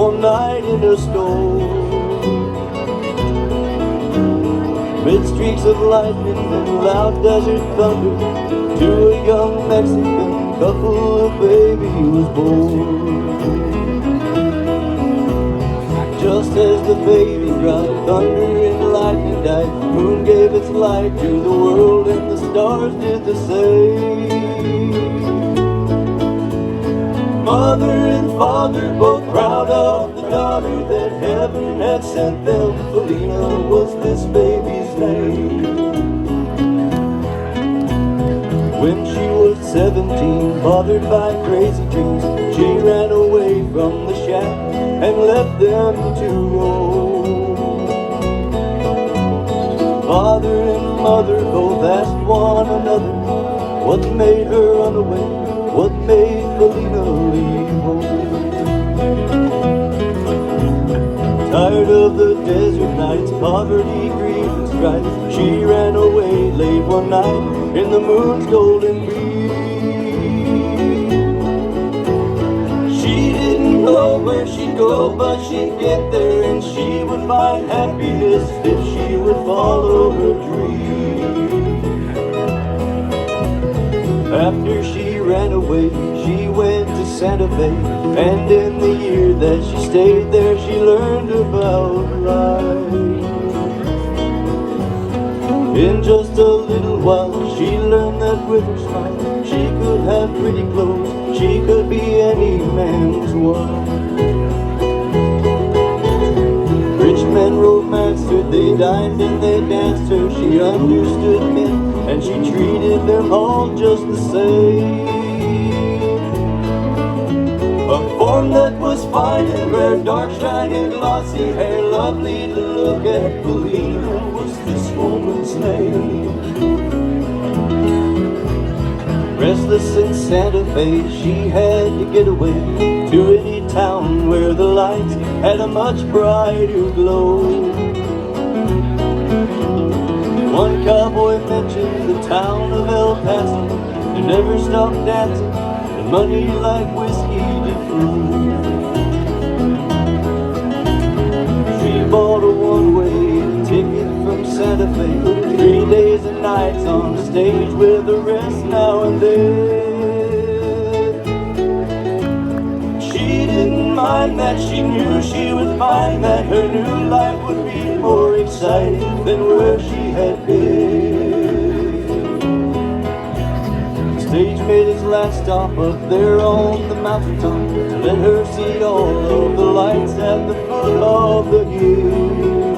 one night in a store. Mid streaks of lightning and loud desert thunder, to a young Mexican couple a baby was born. Just as the baby cried, thunder and lightning died, the moon gave its light to the world and the stars did the same. Mother and father both proud of the daughter that heaven had sent them. Felina was this baby's name. When she was 17, bothered by crazy dreams, she ran away from the shack and left them to roam. Father and mother both asked one another, what made her run away? What made Felina leave home? Tired of the desert nights, poverty, grief, and strife, she ran away late one night in the moon's golden beam. She didn't know where she'd go, but she'd get there, and she would find happiness if she would follow her dream. After she ran away, she went to Santa Fe, and in the year that she stayed there, she learned about life. In just a little while, she learned that with her smile, she could have pretty clothes, she could be any man's wife. Rich men romanced her, they dined and they danced her, she understood men, and she treated them all just the same. A form that was fine and rare, dark, shiny, glossy hair, lovely to look at. Felina was this woman's name. Restless in Santa Fe, she had to get away to any town where the lights had a much brighter glow. One cowboy mentioned the town of El Paso, and never stopped dancing, and money like whiskey did flow. She bought a one-way ticket from Santa Fe, 3 days and nights on the stage with a rest now and then. She didn't mind that, she knew she would find that her new life would be more exciting than where she had been. The stage made its last stop up there on the mountaintop to let her see all of the lights at the foot of the hill.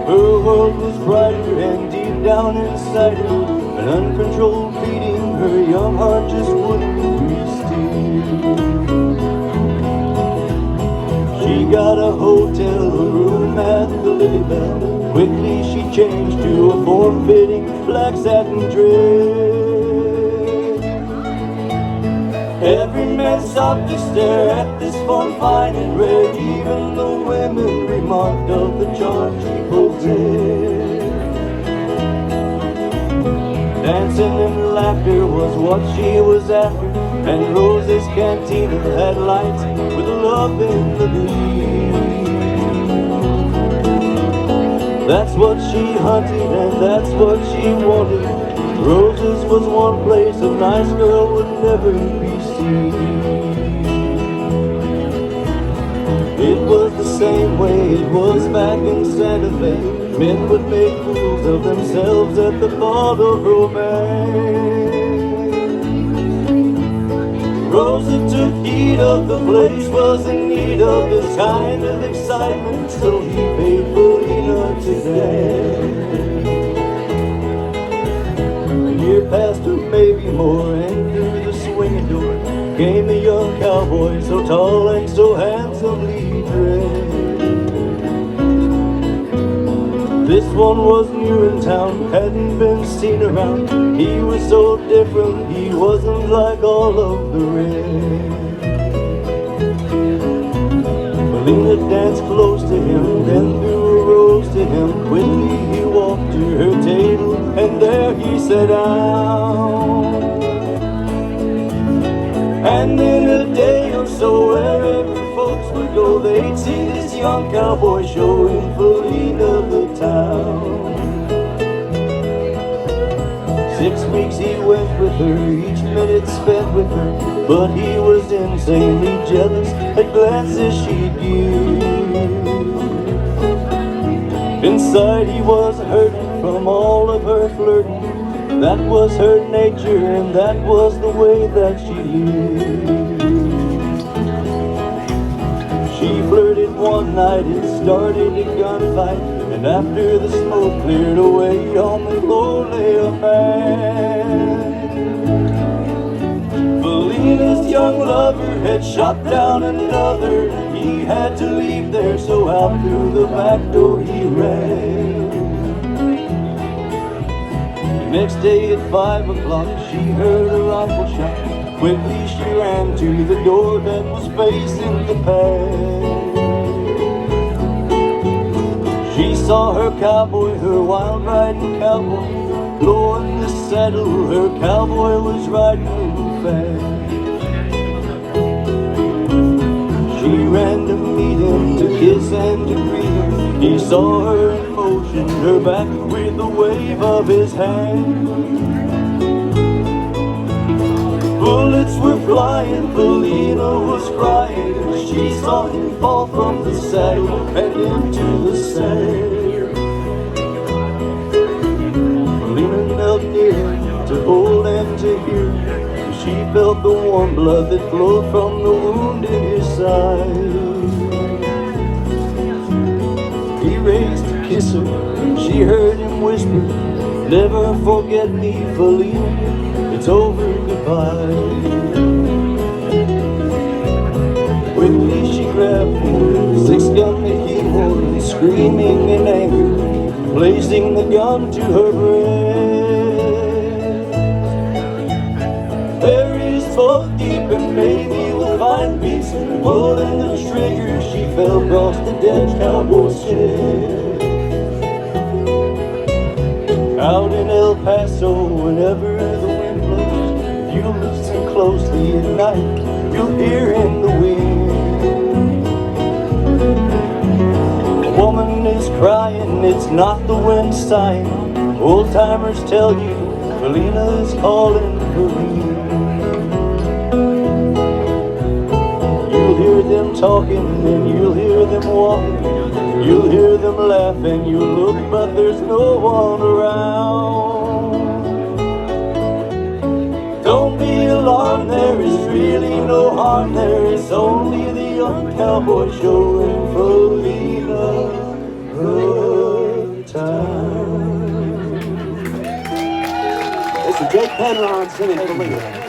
Her world was brighter, and deep down inside her, an uncontrolled beating, her young heart just wouldn't be still. She got a hotel room at the Lily Bell. Quickly she changed to a form-fitting black satin dress. Every man stopped to stare at this form fine and rare. Even the women remarked of the charm she possessed. Dancing and laughter was what she was after, and Rose's Cantina had lights with love in the gleam. That's what she hunted and that's what she wanted. Rose's was one place a nice girl would never be seen. It was the same way it was back in Santa Fe. Men would make fools of themselves at the thought of romance. Rosa took heed of the place, was in need of this kind of excitement, so he paid Felina to dance. A year passed or maybe more, and through the swinging door came a young cowboy, so tall and so handsomely dressed. This one was new in town, hadn't been seen around. He was so different, he wasn't like all of the rest. Felina danced close to him, then threw a rose to him. Quickly he walked to her table, and there he sat down. And in a day or so young cowboy showing Felina the town. 6 weeks he went with her, each minute spent with her, but he was insanely jealous at glances she'd give. Inside he was hurting from all of her flirting. That was her nature and that was the way that she lived. She flirted one night and started a gunfight, and after the smoke cleared away, on the floor lay a man. Felina's young lover had shot down another. He had to leave there, so out through the back door he ran. The next day at 5 o'clock, she heard a rifle shot. Quickly she ran to the door that was facing the path. She saw her cowboy, her wild riding cowboy, low in the saddle. Her cowboy was riding fast. She ran to meet him, to kiss and to greet him. He saw her in motion, her back with a wave of his hand. Bullets were flying, Felina was crying. She saw him fall from the saddle and into the sand. Felina knelt near him to hold and to hear. She felt the warm blood that flowed from the wound in his side. He raised to kiss her, she heard him whisper, "Never forget me, Felina, it's over, goodbye." Quickly she grabbed him, 6-gun Mickey horn, screaming in anger, placing the gun to her breast. There is both deep and maybe we'll find peace. Pulling the trigger, she fell across the dead cowboy's chest. Out in El Paso, whenever the wind blows, if you listen closely at night, you'll hear in the wind. A woman is crying, it's not the wind sighing. Old timers tell you, Felina's calling for you. You'll hear them talking and you'll hear them walking. You'll hear them laughing, you look, but there's no one around. Don't be alarmed, there is really no harm there. It's only the young cowboy showing Felina the town. It's a Jake Penron singing Felina.